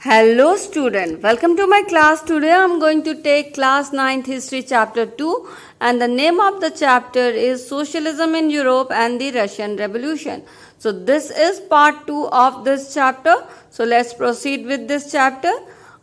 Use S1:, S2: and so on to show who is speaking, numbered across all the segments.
S1: Hello student, welcome to my class. Today I am going to take class 9th history chapter 2 and the name of the chapter is Socialism in Europe and the Russian Revolution. So this is part 2 of this chapter. So let's proceed with this chapter.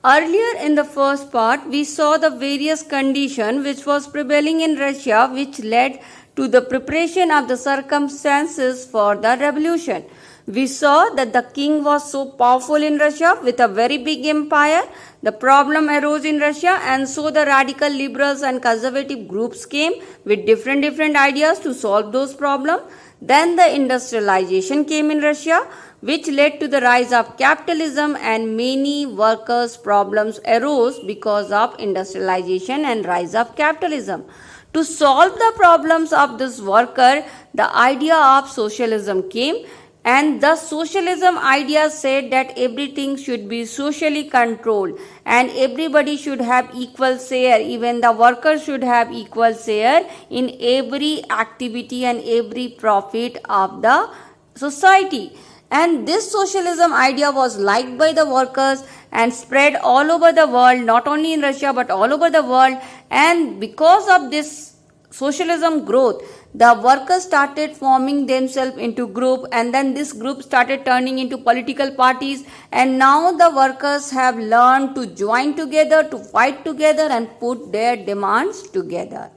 S1: Earlier in the first part we saw the various conditions which was prevailing in Russia which led to the preparation of the circumstances for the revolution. We saw that the king was so powerful in Russia with a very big empire. The problem arose in Russia and so the radical liberals and conservative groups came with different ideas to solve those problems. Then the industrialization came in Russia which led to the rise of capitalism and many workers' problems arose because of industrialization and rise of capitalism. To solve the problems of this worker, the idea of socialism came. And the socialism idea said that everything should be socially controlled and everybody should have equal share, even the workers should have equal share in every activity and every profit of the society. And this socialism idea was liked by the workers and spread all over the world, not only in Russia but all over the world. And because of this socialism growth, the workers started forming themselves into group and then this group started turning into political parties and now the workers have learned to join together, to fight together and put their demands together.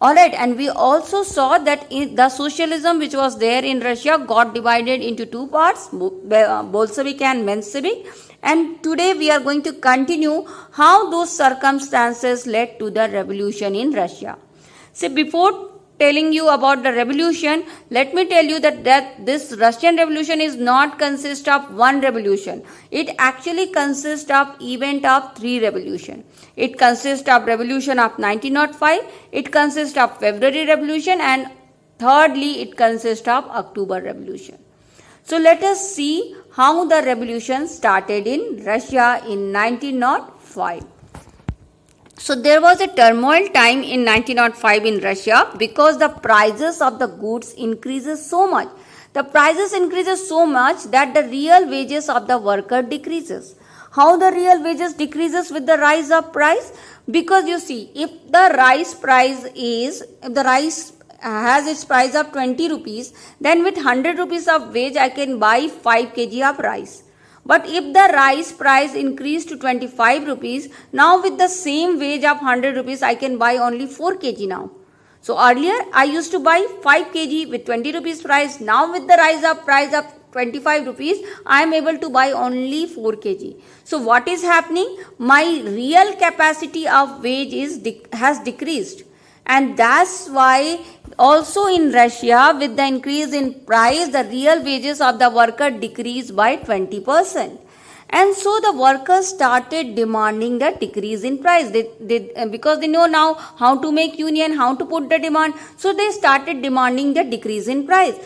S1: Alright, and we also saw that the socialism which was there in Russia got divided into two parts, Bolshevik and Menshevik. And today we are going to continue how those circumstances led to the revolution in Russia. See, before telling you about the revolution, let me tell you that this Russian revolution is not consist of one revolution. It actually consists of event of three revolution. It consists of revolution of 1905, it consists of February revolution and thirdly it consists of October revolution. So let us see how the revolution started in Russia in 1905. So there was a turmoil time in 1905 in Russia because the prices of the goods increases so much. The prices increases so much that the real wages of the worker decreases. How the real wages decreases with the rise of price? Because you see, if the rice has its price of 20 rupees, then with 100 rupees of wage I can buy 5 kg of rice. But if the rice price increased to 25 rupees, now with the same wage of 100 rupees, I can buy only 4 kg now. So earlier, I used to buy 5 kg with 20 rupees price. Now with the rise of price of 25 rupees, I am able to buy only 4 kg. So what is happening? My real capacity of wage has decreased. And that's why also in Russia, with the increase in price, the real wages of the worker decreased by 20%. And so the workers started demanding the decrease in price. Because they know now how to make union, how to put the demand. So they started demanding the decrease in price.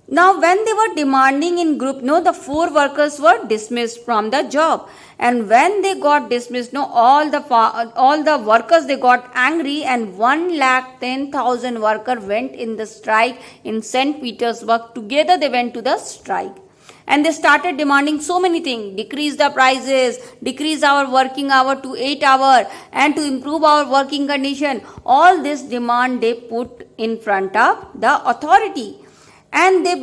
S1: Now when they were demanding in group, the 4 workers were dismissed from the job. And when they got dismissed, all the workers, they got angry and 1,10,000 workers went in the strike in St. Petersburg. Together they went to the strike. And they started demanding so many things, decrease the prices, decrease our working hour to 8 hours and to improve our working condition. All this demand they put in front of the authority. And they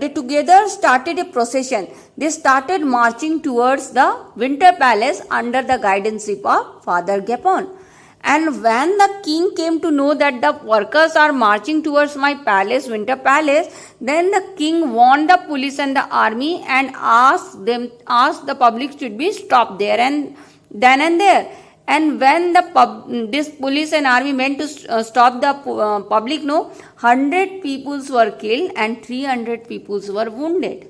S1: together started a procession. They started marching towards the Winter Palace under the guidance of Father Gapon. And when the king came to know that the workers are marching towards my palace, Winter Palace, then the king warned the police and the army and asked the public should be stopped there and then and there. And when this police and army went to stop the public, 100 people were killed and 300 people were wounded.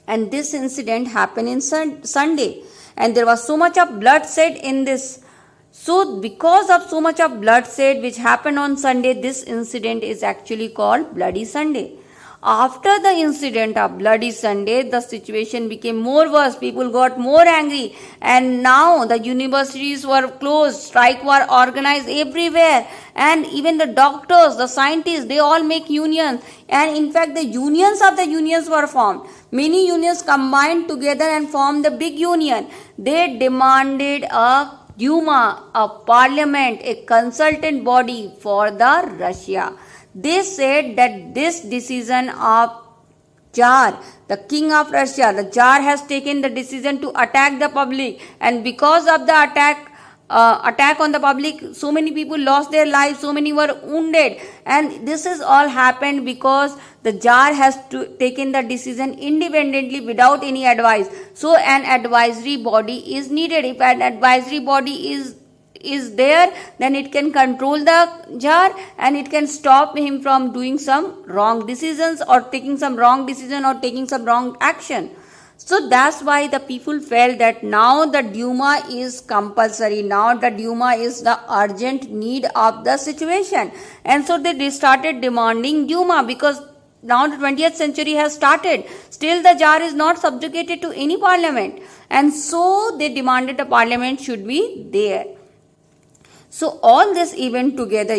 S1: And this incident happened in Sunday. And there was so much of bloodshed in this. So because of so much of bloodshed which happened on Sunday, this incident is actually called Bloody Sunday. After the incident of Bloody Sunday, the situation became more worse. People got more angry, and now the universities were closed, strike were organized everywhere, and even the doctors, the scientists, they all make unions, and in fact the unions of the unions were formed. Many unions combined together and formed the big union. They demanded a Duma, a parliament, a consultant body for the Russia. They said that this decision of Tsar, the king of Russia, the Tsar has taken the decision to attack the public, and because of the attack on the public, so many people lost their lives, so many were wounded, and this is all happened because the Tsar has taken the decision independently without any advice. So an advisory body is needed. If an advisory body is there, then it can control the Tsar and it can stop him from doing some wrong decisions or taking some wrong decision or taking some wrong action. So that's why the people felt that now the Duma is compulsory. Now the Duma is the urgent need of the situation. And so they started demanding Duma because now the 20th century has started. Still the Tsar is not subjugated to any parliament. And so they demanded the parliament should be there. So all this event together,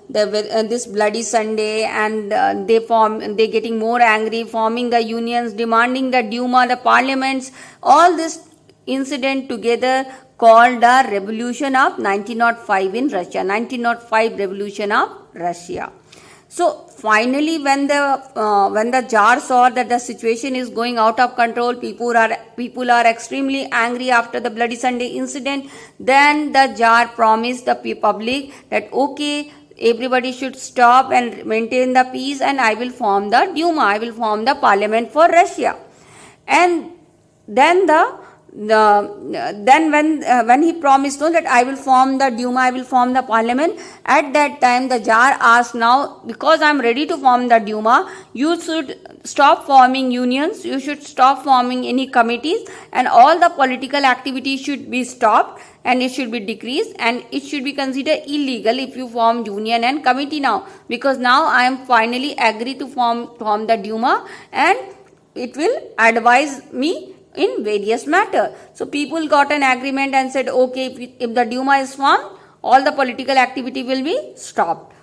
S1: this Bloody Sunday, and they getting more angry, forming the unions, demanding the Duma, the parliaments, all this incident together called the Revolution of 1905 in Russia, 1905 Revolution of Russia. So finally, when the Tsar saw that the situation is going out of control, people are extremely angry after the Bloody Sunday incident, then the Tsar promised the public that okay, everybody should stop and maintain the peace, and I will form the Duma, I will form the parliament for Russia. And then when he promised that I will form the Duma, I will form the parliament, at that time the Tsar asked, now because I am ready to form the Duma, you should stop forming unions, you should stop forming any committees, and all the political activities should be stopped and it should be decreased, and it should be considered illegal if you form union and committee now, because now I am finally agreed to form the Duma and it will advise me in various matters. So people got an agreement and said, okay, if the Duma is formed, all the political activity will be stopped.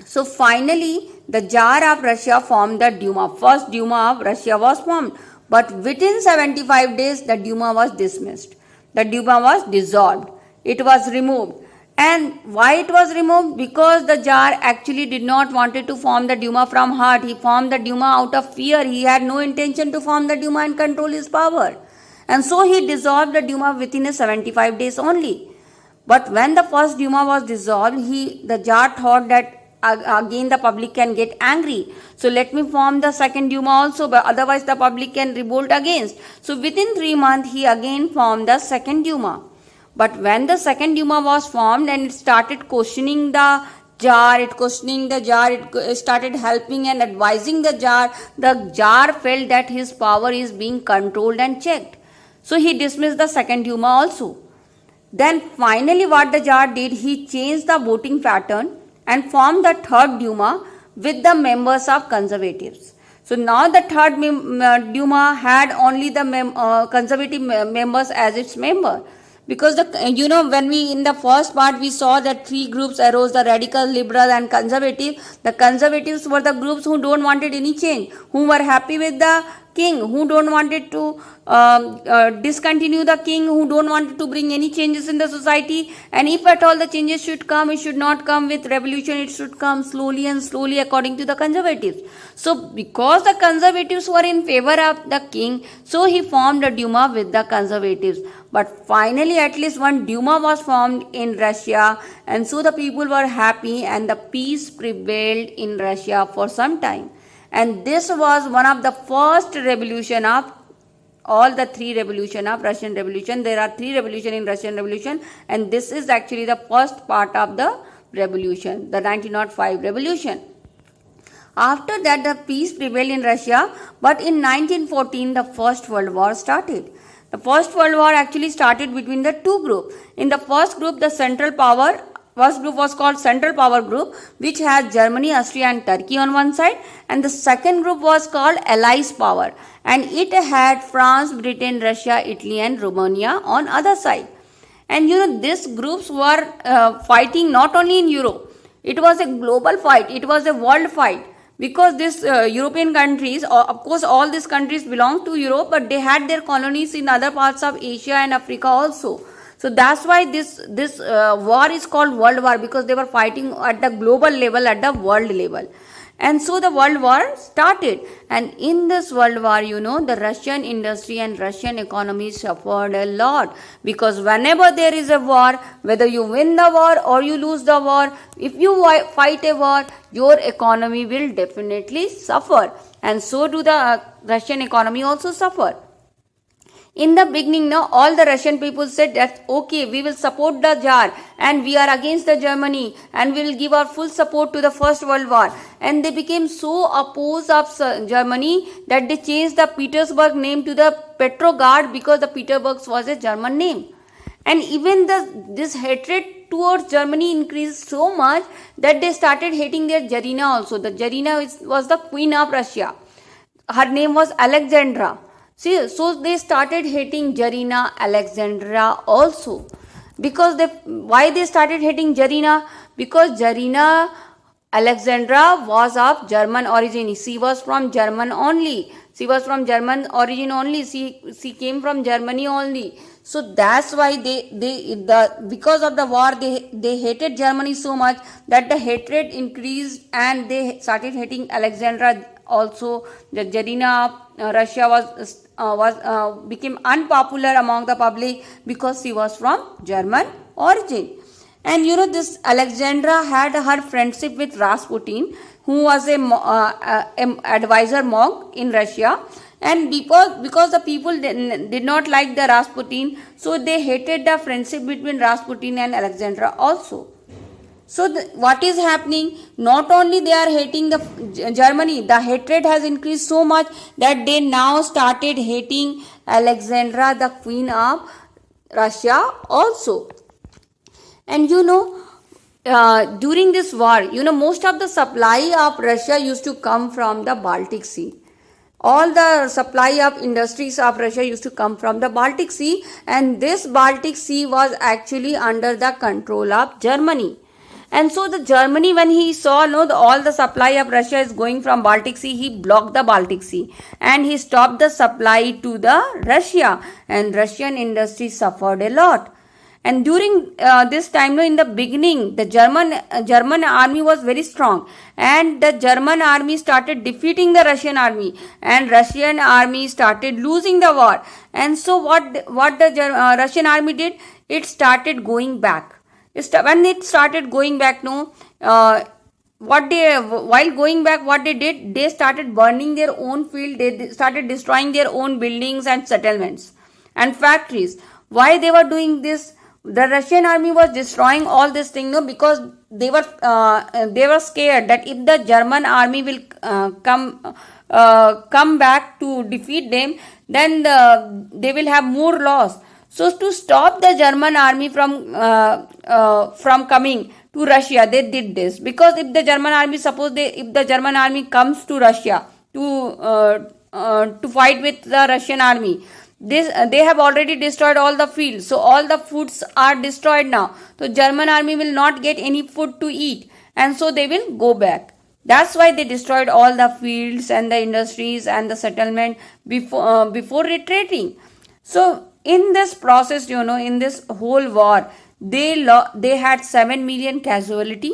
S1: So finally, the Tsar of Russia formed the Duma. First Duma of Russia was formed. But within 75 days, the Duma was dismissed. The Duma was dissolved. It was removed. And why it was removed? Because the Tsar actually did not wanted to form the Duma from heart. He formed the Duma out of fear. He had no intention to form the Duma and control his power. And so he dissolved the Duma within 75 days only. But when the first Duma was dissolved, the Tsar thought that again the public can get angry. So let me form the second Duma also, but otherwise the public can revolt against. So within 3 months, he again formed the second Duma. But when the second Duma was formed and it started questioning the Tsar, it started helping and advising the Tsar felt that his power is being controlled and checked. So he dismissed the second Duma also. Then finally what the Tsar did, he changed the voting pattern and formed the third Duma with the members of conservatives. So now the third Duma had only the conservative members as its member. Because when we in the first part we saw that 3 groups arose, the radical, liberal and conservative. The conservatives were the groups who don't wanted any change, who were happy with the king, who don't wanted to discontinue the king, who don't want to bring any changes in the society. And if at all the changes should come, it should not come with revolution, it should come slowly and slowly according to the conservatives. So because the conservatives were in favor of the king, so he formed a Duma with the conservatives. But finally at least one Duma was formed in Russia, and so the people were happy and the peace prevailed in Russia for some time. And this was one of the first revolution of all the 3 revolution of Russian Revolution. There are 3 revolution in Russian Revolution, and this is actually the first part of the revolution, the 1905 revolution. After that, the peace prevailed in Russia, but in 1914 the First World War started. The First World War actually started between the 2 groups. In the first group, the Central Power first group was called Central Power Group, which had Germany, Austria and Turkey on one side, and the second group was called Allies Power, and it had France, Britain, Russia, Italy and Romania on other side. And these groups were fighting not only in Europe, it was a global fight, it was a world fight, because these European countries, of course all these countries belong to Europe, but they had their colonies in other parts of Asia and Africa also. So that's why this war is called World War, because they were fighting at the global level, at the world level. And so the World War started, and in this World War, the Russian industry and Russian economy suffered a lot, because whenever there is a war, whether you win the war or you lose the war, if you fight a war, your economy will definitely suffer, and so do the Russian economy also suffer. In the beginning, now all the Russian people said that okay, we will support the Tsar and we are against the Germany and we will give our full support to the First World War. And they became so opposed of Germany that they changed the Petersburg name to the Petrograd, because the Petersburg was a German name. And even this hatred towards Germany increased so much that they started hating their Tsarina also. The Tsarina was the queen of Russia. Her name was Alexandra. See, so they started hating Tsarina Alexandra also. Because why they started hating Tsarina? Because Tsarina Alexandra was of German origin. She was from German only. She was from German origin only. She came from Germany only. So that's why because of the war they hated Germany so much that the hatred increased, and they started hating Alexandra also. The Tsarina of Russia became unpopular among the public because she was from German origin. And this Alexandra had her friendship with Rasputin, who was a advisor monk in Russia. And because the people did not like the Rasputin, so they hated the friendship between Rasputin and Alexandra also. So what is happening? Not only they are hating the Germany, the hatred has increased so much that they now started hating Alexandra, the queen of Russia also. And during this war, most of the supply of Russia used to come from the Baltic Sea. All the supply of industries of Russia used to come from the Baltic Sea, and this Baltic Sea was actually under the control of Germany. And so the Germany, when he saw all the supply of Russia is going from Baltic Sea, he blocked the Baltic Sea and he stopped the supply to the Russia, and Russian industry suffered a lot. And during this time, in the beginning, the German army was very strong, and the German army started defeating the Russian army, and Russian army started losing the war. And so what the Russian army did? It started going back. When it started going back, while going back, what they did? They started burning their own field. They started destroying their own buildings and settlements and factories. Why they were doing this? The Russian army was destroying all this thing, because they were scared that if the German army will come back to defeat them, then they will have more loss. So to stop the German army from coming to Russia, they did this. Because if the German army, if the German army comes to Russia to fight with the Russian army, they have already destroyed all the fields. So all the foods are destroyed now. So German army will not get any food to eat, and so they will go back. That's why they destroyed all the fields and the industries and the settlement before retreating. So in this process, in this whole war, they had 7 million casualty,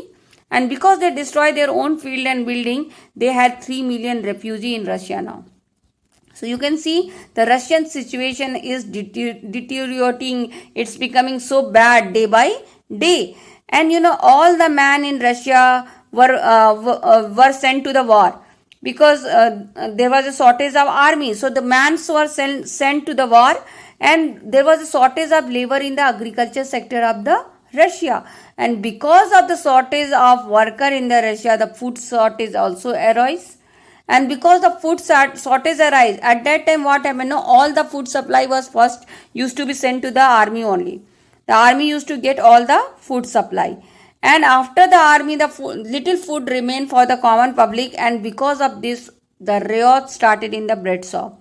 S1: and because they destroyed their own field and building, they had 3 million refugee in Russia now. So you can see the Russian situation is deteriorating. It's becoming so bad day by day. And all the men in Russia were sent to the war, because there was a shortage of army. So the men were sent to the war, and there was a shortage of labor in the agriculture sector of the Russia. And because of the shortage of worker in the Russia, the food shortage also arose. And because the food shortage arise, at that time what happened? All the food supply was first used to be sent to the army only. The army used to get all the food supply. And after the army, the little food remained for the common public, and because of this, the riot started in the bread shop.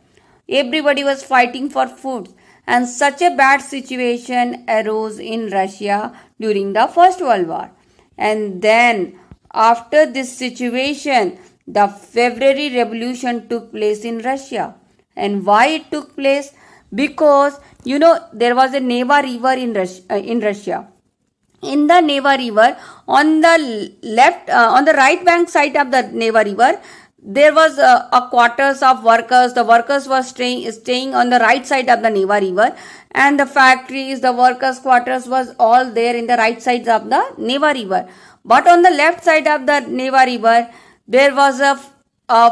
S1: Everybody was fighting for food, and such a bad situation arose in Russia during the First World War. And then, after this situation, the February Revolution took place in Russia. And why it took place? Because there was a Neva River in Russia. In the Neva River, on the right bank side of the Neva River, there was a quarters of workers. The workers were staying on the right side of the Neva River, and the factories, the workers' quarters was all there in the right side of the Neva River. But on the left side of the Neva River, there was a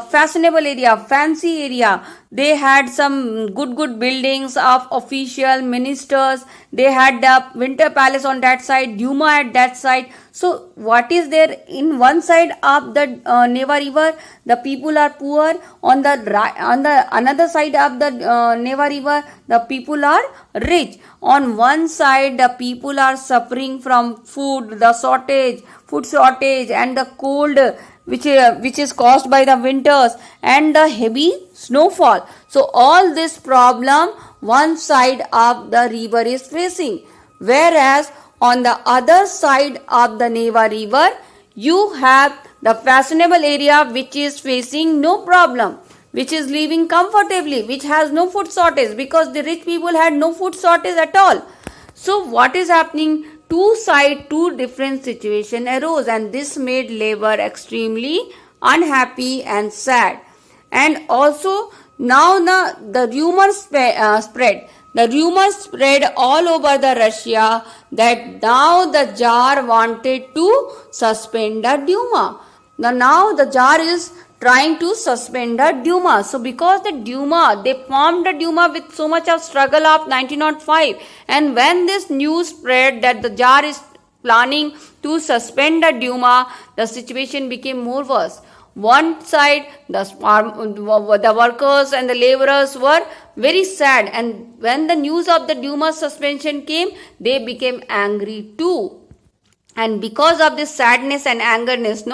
S1: fashionable area, fancy area. They had some good buildings of official ministers. They had the Winter Palace on that side, Duma at that side. So what is there in one side of the Neva River? The people are poor. On the another side of the Neva River, the people are rich. On one side, the people are suffering from food shortage, and the cold, which is caused by the winters and the heavy snowfall. So all this problem one side of the river is facing, whereas on the other side of the Neva River you have the fashionable area which is facing no problem, which is living comfortably, which has no food shortage, because the rich people had no food shortage at all. So what is happening? Two different situations arose, and this made labor extremely unhappy and sad. And also now the rumors spread. The rumors spread all over the Russia that now the Tsar wanted to suspend the Duma. Now the Tsar is trying to suspend the Duma. So because the Duma, they formed the Duma with so much of struggle of 1905, and when this news spread that the Tsar is planning to suspend the Duma, the situation became more worse. One side, the workers and the laborers were very sad, and when the news of the Duma suspension came, they became angry too. And because of this sadness and angerness,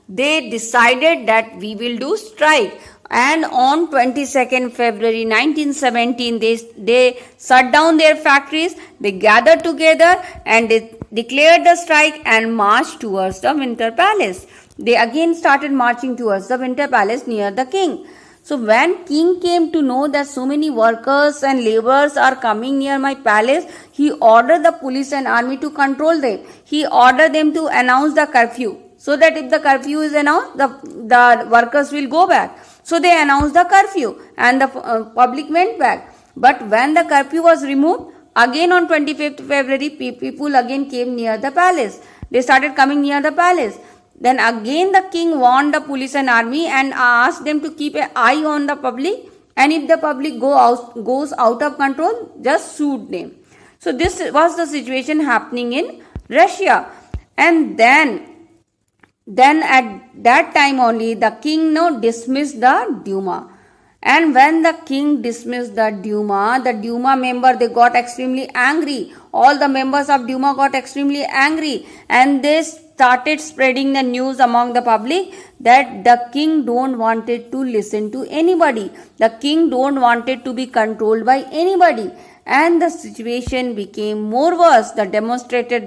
S1: they decided that we will do strike. And on 22nd February 1917, they shut down their factories, they gathered together and they declared the strike and marched towards the Winter Palace. They again started marching towards the Winter Palace near the king. So when king came to know that so many workers and laborers are coming near my palace, he ordered the police and army to control them. He ordered them to announce the curfew, so that if the curfew is announced, the workers will go back. So they announced the curfew and the public went back. But when the curfew was removed, again on 25th February, people again came near the palace. They started coming near the palace. Then again the king warned the police and army and asked them to keep an eye on the public, and if the public goes out of control, just shoot them. So this was the situation happening in Russia. And then at that time only the king dismissed the Duma. And when the king dismissed the Duma member, they got extremely angry. All the members of Duma got extremely angry, and they started spreading the news among the public that the king don't wanted to listen to anybody. The king don't wanted to be controlled by anybody. And the situation became more worse. The demonstrator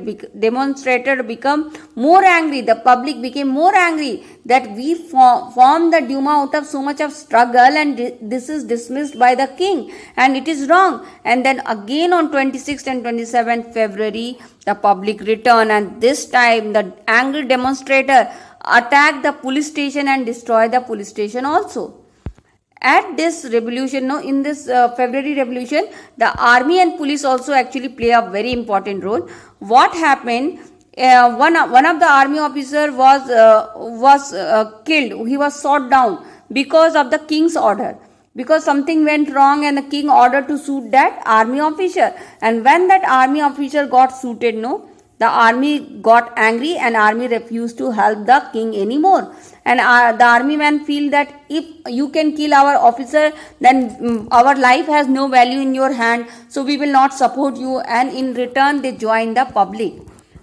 S1: become more angry. The public became more angry that we formed the Duma out of so much of struggle, and this is dismissed by the king, and it is wrong. And then again on 26th and 27th February, the public returned, and this time the angry demonstrator attacked the police station and destroyed the police station also. At this revolution, in this February revolution, the army and police also actually play a very important role. What happened? One of the army officer was killed. He was shot down because of the king's order. Because something went wrong and the king ordered to shoot that army officer. And when that army officer got shooted, the army got angry and army refused to help the king anymore. And the army men feel that if you can kill our officer, then our life has no value in your hand, so we will not support you. And in return, they join the public.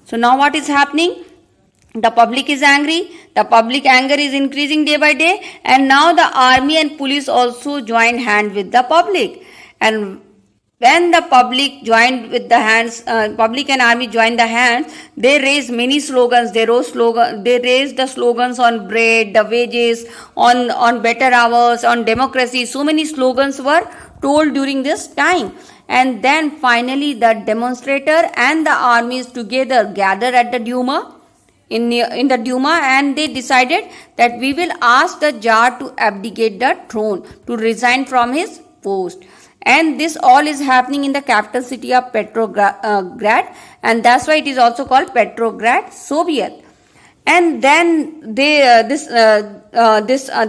S1: So now what is happening? The public is angry, the public anger is increasing day by day, and now the army and police also joined hand with the public. And when the public joined with the hands, public and army joined the hands, they raised many slogans. They raised the slogans on bread, the wages, on better hours, on democracy. So many slogans were told during this time. And then finally the demonstrator and the armies together gathered at the Duma, in the Duma, and they decided that we will ask the Tsar to abdicate the throne, to resign from his post. And this all is happening in the capital city of Petrograd, and that's why it is also called Petrograd Soviet. And then this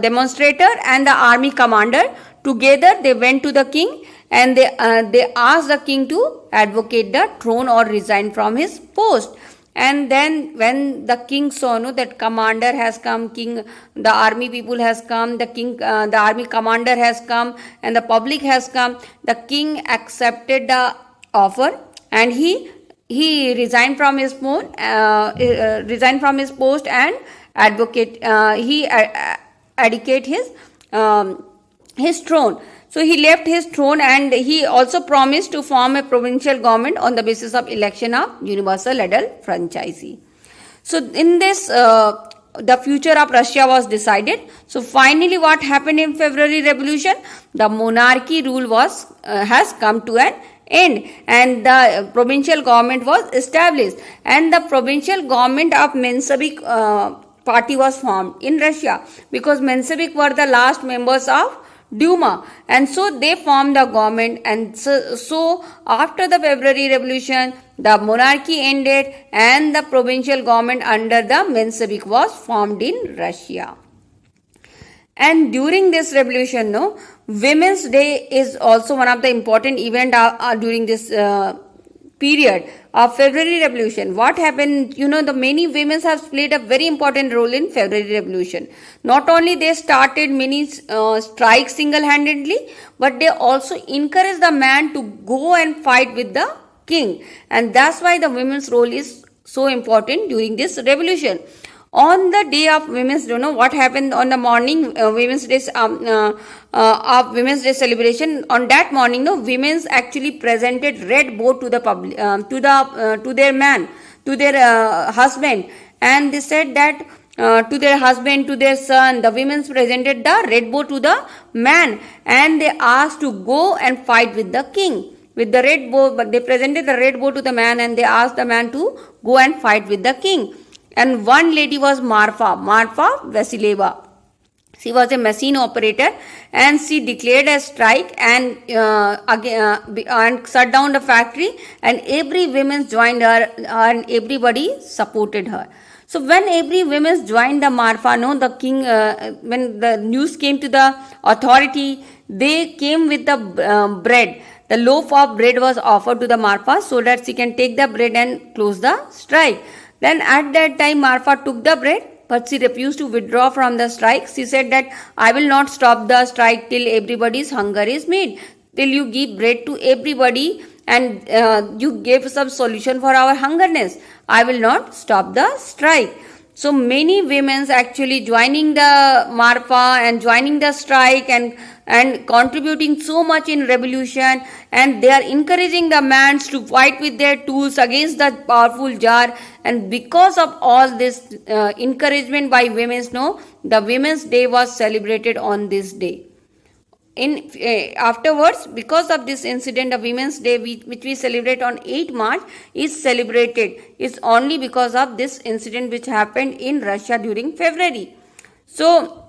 S1: demonstrator and the army commander together, they went to the king, and they asked the king to advocate the throne or resign from his post. And then when the king saw that commander has come, the army people has come, the army commander has come, and the public has come, the king accepted the offer, and he resigned from his post, and abdicate his throne. So he left his throne, and he also promised to form a provincial government on the basis of election of universal adult franchise. So in this, the future of Russia was decided. So finally what happened in February Revolution? The monarchy rule has come to an end, and the provincial government was established, and the provincial government of Menshevik party was formed in Russia, because Menshevik were the last members of Duma, and so they formed the government. And so after the February Revolution, the monarchy ended and the provincial government under the Menshevik was formed in Russia. And during this revolution, Women's Day is also one of the important event during this period of February Revolution. What happened? The many women have played a very important role in February Revolution. Not only they started many strikes single-handedly, but they also encouraged the man to go and fight with the king. And that's why the women's role is so important during this revolution. On the day of Women's Day, what happened on the morning Women's Day of Women's Day celebration? On that morning, women actually presented red bow to the public, to their man, to their husband, and they said that to their husband, to their son, the women presented the red bow to the man, and they asked to go and fight with the king with the red bow. But they presented the red bow to the man, and they asked the man to go and fight with the king. And one lady was Marfa Vasileva. She was a machine operator, and she declared a strike and shut down the factory, and every woman joined her, and everybody supported her. So when every woman joined the Marfa, the king, when the news came to the authority, they came with the bread. The loaf of bread was offered to the Marfa so that she can take the bread and close the strike. Then at that time, Marfa took the bread, but she refused to withdraw from the strike. She said that I will not stop the strike till everybody's hunger is made, till you give bread to everybody and you give some solution for our hungerness. I will not stop the strike. So many women actually joining the Marfa and joining the strike and contributing so much in revolution, and they are encouraging the men to fight with their tools against the powerful Tsar. And because of all this encouragement by women, the Women's Day was celebrated on this day. Afterwards, because of this incident, the Women's Day, which we celebrate on 8 March, is celebrated. It's only because of this incident which happened in Russia during February. So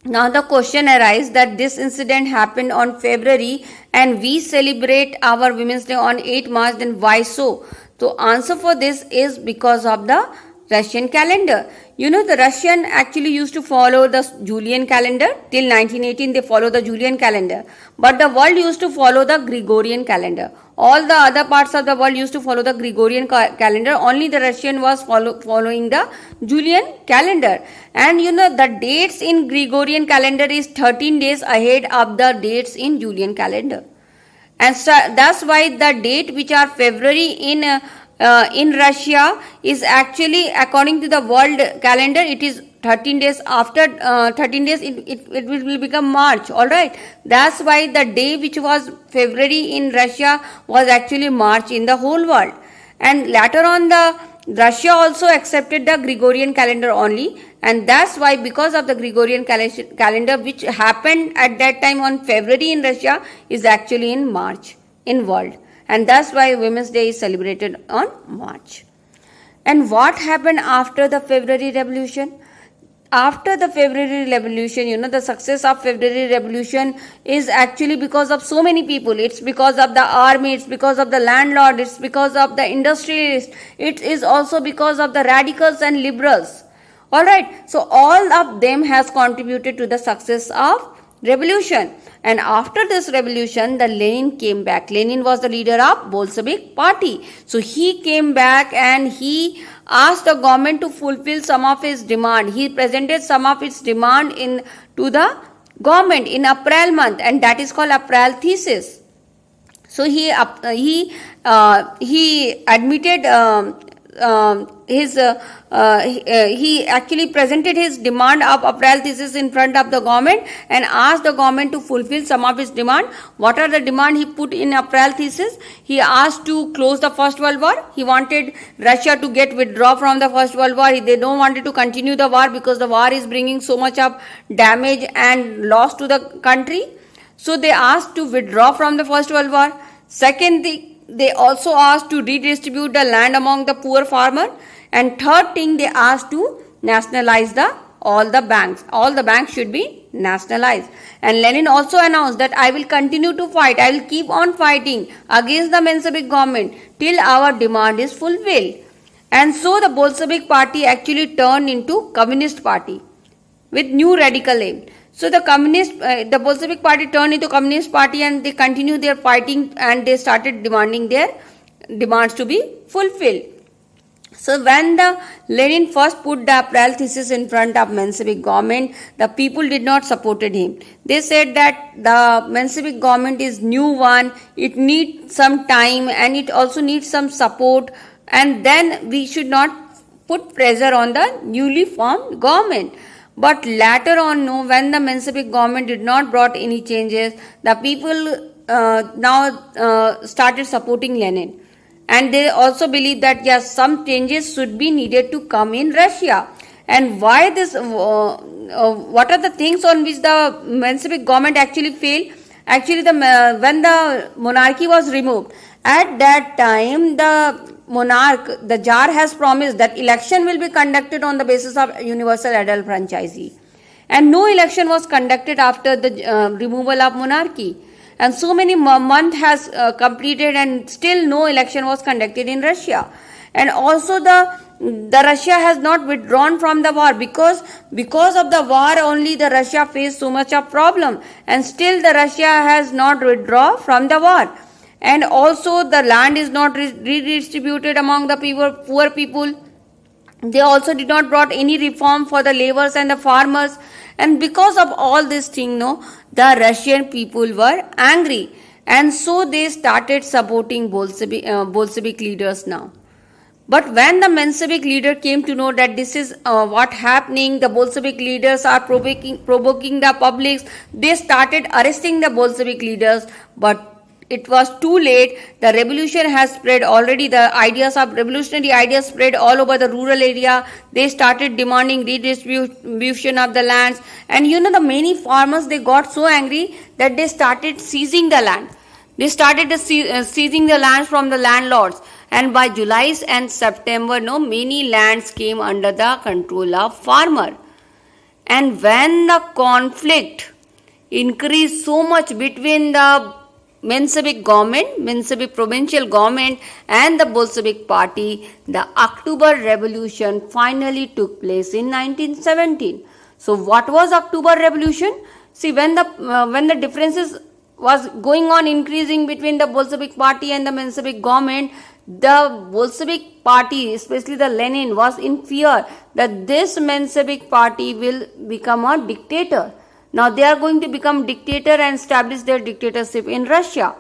S1: now the question arises that this incident happened on February and we celebrate our Women's Day on 8 March, then why so? So answer for this is because of the Russian calendar. The Russian actually used to follow the Julian calendar. Till 1918 they follow the Julian calendar. But the world used to follow the Gregorian calendar. All the other parts of the world used to follow the Gregorian calendar. Only the Russian was following the Julian calendar. And the dates in Gregorian calendar is 13 days ahead of the dates in Julian calendar. And so that's why the date which are February in in Russia is actually, according to the world calendar, it is 13 days. After 13 days it will become March. All right, that's why the day which was February in Russia was actually March in the whole world. And later on, the Russia also accepted the Gregorian calendar only, and that's why, because of the Gregorian calendar which happened at that time on February in Russia, is actually in March in world, and that's why Women's Day is celebrated on March. And what happened after the February Revolution? After the February Revolution, the success of February Revolution is actually because of so many people. It's because of the army, it's because of the landlord, it's because of the industrialists, it is also because of the radicals and liberals. Alright, so all of them has contributed to the success of revolution. And after this revolution, the Lenin came back. Lenin was the leader of Bolshevik party. So he came back and he asked the government to fulfill some of his demand. He presented some of its demand to the government in April month, and that is called April thesis. So he admitted he actually presented his demand of April thesis in front of the government and asked the government to fulfill some of his demand. What are the demand he put in April thesis? He asked to close the First World War. He wanted Russia to withdraw from the First World War. They don't wanted to continue the war because the war is bringing so much of damage and loss to the country. So they asked to withdraw from the First World War. Second thing, they also asked to redistribute the land among the poor farmer. And third thing, they asked to nationalize all the banks. All the banks should be nationalized. And Lenin also announced that I will continue to fight. I will keep on fighting against the Menshevik government till our demand is fulfilled. And so the Bolshevik party actually turned into Communist party with new radical aim. So the Bolshevik party turned into Communist party, and they continued their fighting, and they started demanding their demands to be fulfilled. So when the Lenin first put the April thesis in front of Menshevik government, the people did not supported him. They said that the Menshevik government is new one, it needs some time and it also needs some support, and then we should not put pressure on the newly formed government. But later on, no, when the Menshevik government did not brought any changes, the people now started supporting Lenin. And they also believe that yes, some changes should be needed to come in Russia. And why this, what are the things on which the Menshevik government actually failed? Actually, when the monarchy was removed, at that time the monarch, the Tsar, has promised that election will be conducted on the basis of universal adult franchisee. And no election was conducted after the removal of monarchy. And so many months has completed and still no election was conducted in Russia. And also the Russia has not withdrawn from the war because of the war only the Russia faced so much of problem, and still the Russia has not withdrawn from the war. And also the land is not redistributed among the poor people. They also did not brought any reform for the laborers and the farmers. And because of all this thing, the Russian people were angry. And so they started supporting Bolshevik leaders now. But when the Menshevik leader came to know that this is what happening, the Bolshevik leaders are provoking the publics, they started arresting the Bolshevik leaders. But it was too late. The revolution has spread already. The revolutionary ideas spread all over the rural area. They started demanding redistribution of the lands. And the many farmers, they got so angry that they started seizing the land. They started seizing the lands from the landlords. And by July and September, many lands came under the control of farmer. And when the conflict increased so much between the Menshevik provincial government and the Bolshevik party, the October Revolution finally took place in 1917. So what was October Revolution? See, when the differences was going on increasing between the Bolshevik party and the Menshevik government, the Bolshevik party, especially the Lenin, was in fear that this Menshevik party will become a dictator. Now they are going to become dictator and establish their dictatorship in Russia.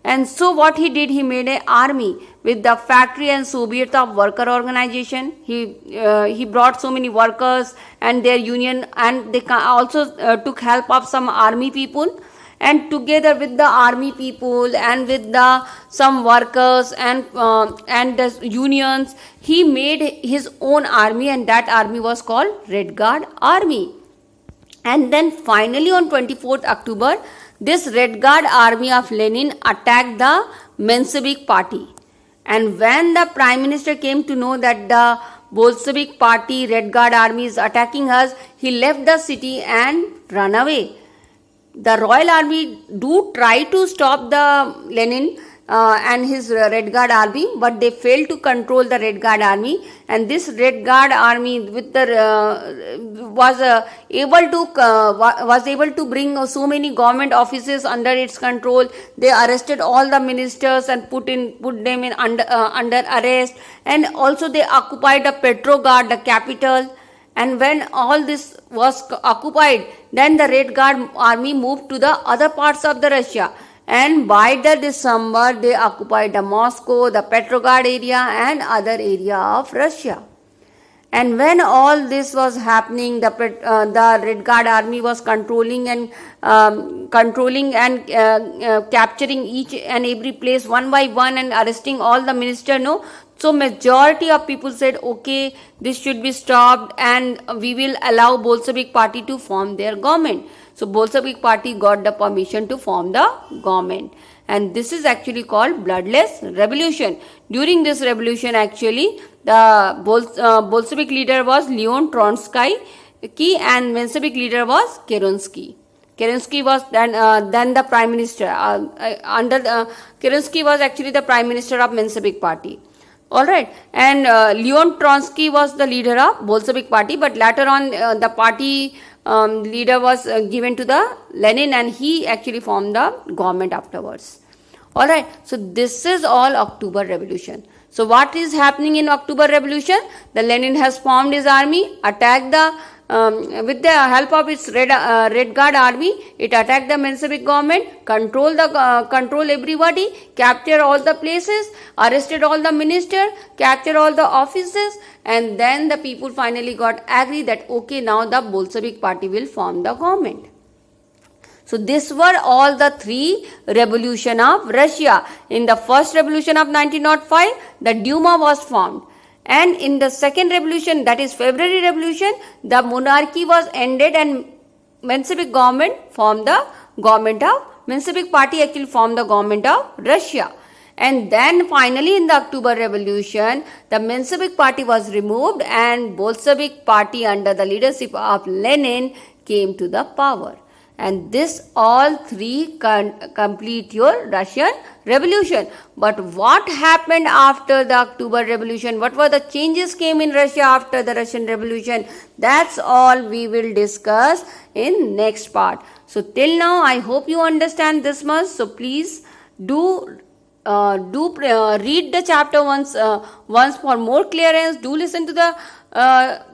S1: And so what he did, he made an army. with the factory and Soviet of worker organization. He brought so many workers and their union, and they also took help of some army people. And together with the army people and with the some workers and the unions, he made his own army, and that army was called Red Guard Army. And then finally on 24th October, this Red Guard Army of Lenin attacked the Menshevik Party. And when the Prime Minister came to know that the Bolshevik Party Red Guard Army is attacking us, he left the city and ran away. The Royal Army do try to stop the Lenin and his Red Guard Army, but they failed to control the Red Guard Army. And this Red Guard Army with the was able to bring so many government offices under its control. They arrested all the ministers and put them in under arrest, and also they occupied the Petrograd, the capital. And when all this was occupied, then the Red Guard Army moved to the other parts of the Russia. And by the December, they occupied the Moscow, the Petrograd area and other area of Russia. And when all this was happening, the Red Guard Army was controlling and capturing each and every place one by one and arresting all the ministers. No. So majority of people said, okay, this should be stopped and we will allow Bolshevik Party to form their government. So Bolshevik Party got the permission to form the government. And this is actually called bloodless revolution. During this revolution, actually, the Bolshevik leader was Leon Trotsky and Menshevik leader was Kerensky. Kerensky was then the prime minister. Kerensky was actually the prime minister of Menshevik Party. Alright, and Leon Trotsky was the leader of Bolshevik Party, but later on the party leader was given to the Lenin, and he actually formed the government afterwards. Alright, so this is all October Revolution. So what is happening in October Revolution? The Lenin has formed his army, attacked the with the help of its Red Guard Army, it attacked the Menshevik government, control everybody, capture all the places, arrested all the ministers, capture all the offices, and then the people finally got agree that okay, now the Bolshevik Party will form the government. So these were all the three revolutions of Russia. In the first revolution of 1905, the Duma was formed. And in the second revolution, that is February Revolution, the monarchy was ended and Menshevik government formed the government of, Menshevik Party actually formed the government of Russia. And then finally in the October Revolution, the Menshevik Party was removed and Bolshevik Party under the leadership of Lenin came to the power. And this all three complete your Russian Revolution. But what happened after the October Revolution? What were the changes came in Russia after the Russian Revolution? That's all we will discuss in next part. So till now, I hope you understand this much. So please do read the chapter once for more clearance. Do listen to the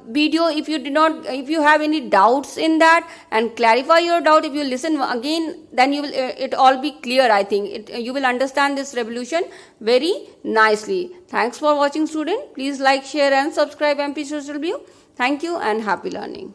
S1: video if you have any doubts in that, and clarify your doubt. If you listen again, then you will it all be clear. I think you will understand this revolution very nicely. Thanks for watching, student. Please like, share and subscribe MP Social View. Thank you and happy learning.